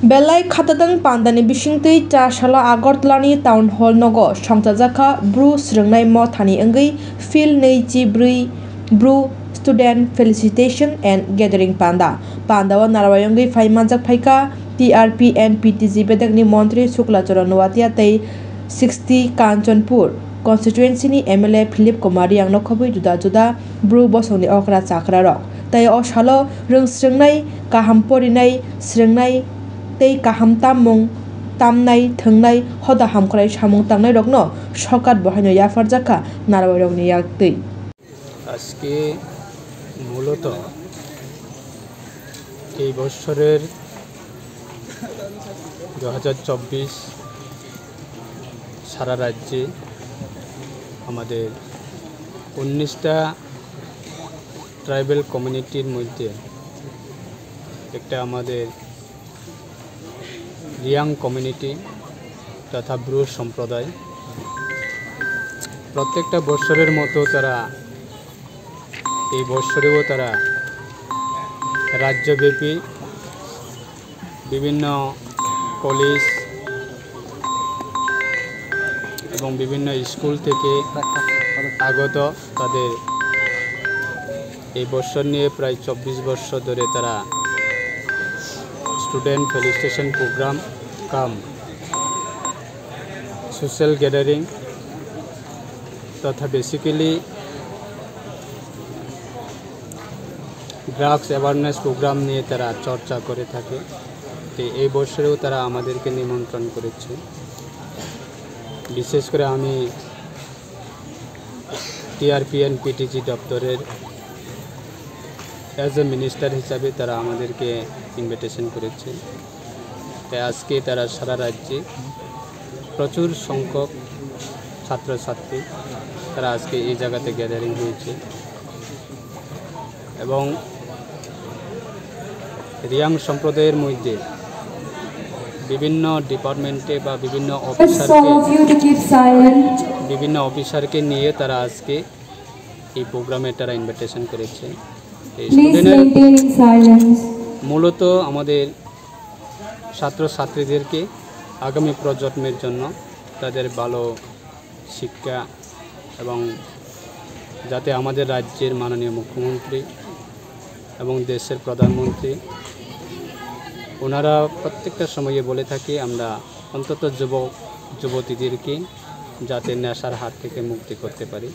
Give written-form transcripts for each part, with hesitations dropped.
Belai Katadang Pandani Bishingti Tashala Agortlani Town Hall Nogo Shangtazaka Bruce Rengnai Motani Engi Phil Neiji Bru Student Felicitation and Gathering Panda Pandawa Narawayongi Faimanjak Paika TRP and PTG Bedagni Montri Sukla Choranwatia Tei 60 Kanchanpur Constituency ni MLA Philip Kumari ang nokhobai juda Bru Bosongni Okra Chakra Rok Tai Oshalo Rung Srengnai Kahamporinai Srengnai Tei kaham tamung tamnai thungnai hoda hamkrai samung tangnai rokno সরকার বহানো ইয়াফার জাকা নারাবাই রগনি ইয়াকতৈ আজকে মূলত এই বছরের 2024 সারা রাজ্যে আমাদের 19টা tribal কমিউনিটির মধ্যে একটা আমাদের রিয়াং কমিউনিটি তথা ব্রু সম্প্রদায় প্রত্যেকটা বছরের মতো তারা এই বছরেও তারা রাজ্যব্যাপী বিভিন্ন কলেজ এবং বিভিন্ন স্কুল থেকে আগত তাদের এই বছর নিয়ে প্রায় 24 বছর ধরে তারা स्टूडेंट फेलिसिटेशन प्रोग्राम कम सोशल गैदरिंग तथा बेसिकली ड्राग्स अवेयरनेस प्रोग्राम নিয়ে তারা চর্চা করে থাকে তো এই বছরেও তারা আমাদেরকে নিমন্ত্রণ করেছে বিশেষ করে আমি টিআরপি এন্ড পিটিজি দপ্তরের एज ए मिनिस्टर हिसाब से तारा আমাদেরকে ইনভিটেশন করেছে তাই আজকে তারা সারা রাজ্যে প্রচুর সংখ্যক ছাত্রছাত্রী তারা আজকে এই জায়গাতে গ্যাদারিং হয়েছে এবং রিয়াং সম্প্রদায়ের মধ্যে বিভিন্ন ডিপার্টমেন্টে বা বিভিন্ন অফিসারকে নিয়ে তারা আজকে এই প্রোগ্রামে তারা ইনভিটেশন করেছে মূলত আমাদের ছাত্রছাত্রীদেরকে আগামী প্রজন্মের জন্য তাদের ভালো শিক্ষা এবং যাতে আমাদের রাজ্যের মাননীয় মুখ্যমন্ত্রী এবং দেশের প্রধানমন্ত্রী ওনারা প্রত্যেকটা সময়ে বলে থাকে আমরা অন্তত যুবতীদেরকে যাতে নেশার হাত থেকে মুক্তি করতে পারি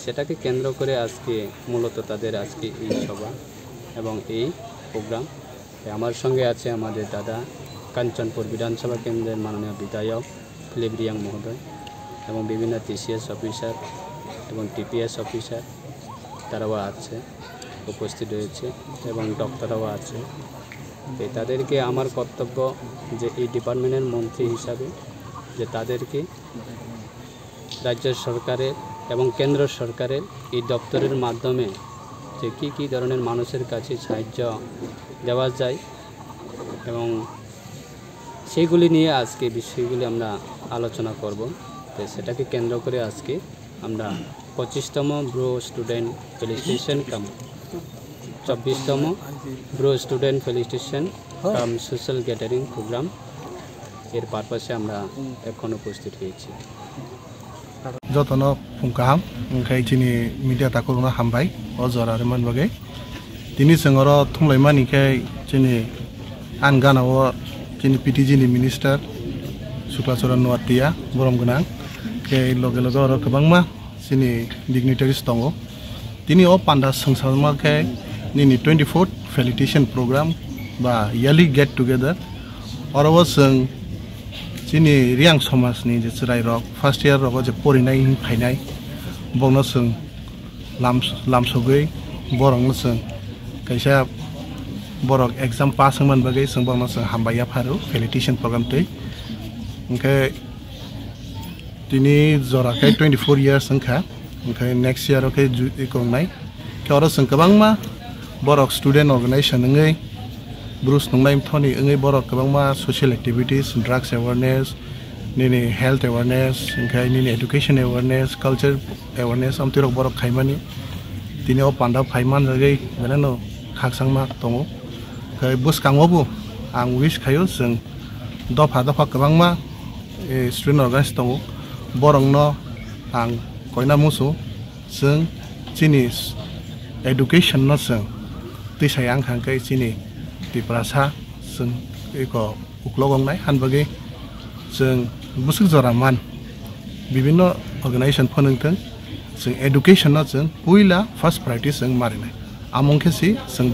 সেটাকে কেন্দ্র করে আজকে মূলত তাদের আজকে এই সভা এবং এই প্রোগ্রাম আমার সঙ্গে আছে আমাদের দাদা কাঞ্চনপুর বিধানসভা কেন্দ্রের মাননীয় বিধায়ক ফিলিপ রিয়াং মহোদয় এবং বিভিন্ন টিসিএস অফিসার এবং টিপিএস অফিসার তারাও আছে উপস্থিত রয়েছে এবং ডক্টররাও আছে তাদেরকে আমার কর্তব্য যে এই ডিপার্টমেন্টের মন্ত্রী হিসাবে যে তাদেরকে রাজ্য সরকারের এবং কেন্দ্র সরকারের এই দপ্তরের মাধ্যমে যে কি ধরনের মানুষের কাছে সাহায্য দেওয়া যায় এবং সেগুলি নিয়ে আজকে বিষয়গুলি আমরা আলোচনা করব তো সেটাকে কেন্দ্র করে আজকে আমরা 25তম ব্রু স্টুডেন্ট ফেলিসিটেশন কাম 24তম ব্রু স্টুডেন্ট ফেলিসিটেশন কাম সোশ্যাল গ্যাদারিং প্রোগ্রাম এর পারপাসে আমরা এখন উপস্থিত হয়েছি যতনো ফুংকাম ওंखाय চিনি মিডিয়া তাকরুনা হামবাই অজর আর মানবাগে তিনি সঙ্গর থুমলাইমানিখাय চিনি আনগানাও চিনি পিটিজি नि मिनिस्टार सुक्लाचरण नवातिया बरम गोनां के लगे लगे और गोबांमा चिनि डिग्निटारिस दङ তিনি ও পান্ডা সংসাरमाखाय निनि 24th फेलिसिटेशन प्रोग्राम बा यारलि गेट टुगेदर अरवा जों चिनि रियां समाजनि जे राय रक फार्स्ट इयार रक जे परिनाय फायनाय बनो जों लामसगै बरंनो जों कैसा बरक एग्जाम पास मोनबागै जों बनो जों हामबाया फारु फेलिसिटेशन प्रोग्राम तै ओंखाय दिनै जराखाय 24 इयार्स ओंखा ओंखाय नेक्स्ट इयार ओंखाय इकंनाय केवरो जों गोबांमा बरक स्टूडेंट ऑर्गेनाइजेशन ओंगै ब्रुस नंनाय थनि ओंगै बरक गोबांमा सोशल एक्टिविटीज ड्रग्स अवेयरनेस निनि हेल्थ अवेयरनेस ओंखाय निनि एडुकेशन अवेयरनेस कल्चर अवेयरनेस आमतिरक बरक खायमानि दिनै ओ पान्डा फाइमान जगै बेनानो खाकसांमा दङ ओंखाय बुसकाङावबो आं wish खायो जों दफा दफा गोबांमा student organize दङ बरंनो आं कयना मुसु जों जोंनि education no जों दैसाय आं खांखै जोंनि दिप्रासा जों एखौ उक्लगंनाय हानबागै जों बुसुक जरामान विभिन्न अर्गानाइजेशन फोरोंथों जों education no जों पहिला first priority जों मारिनाय आमंखेसि जों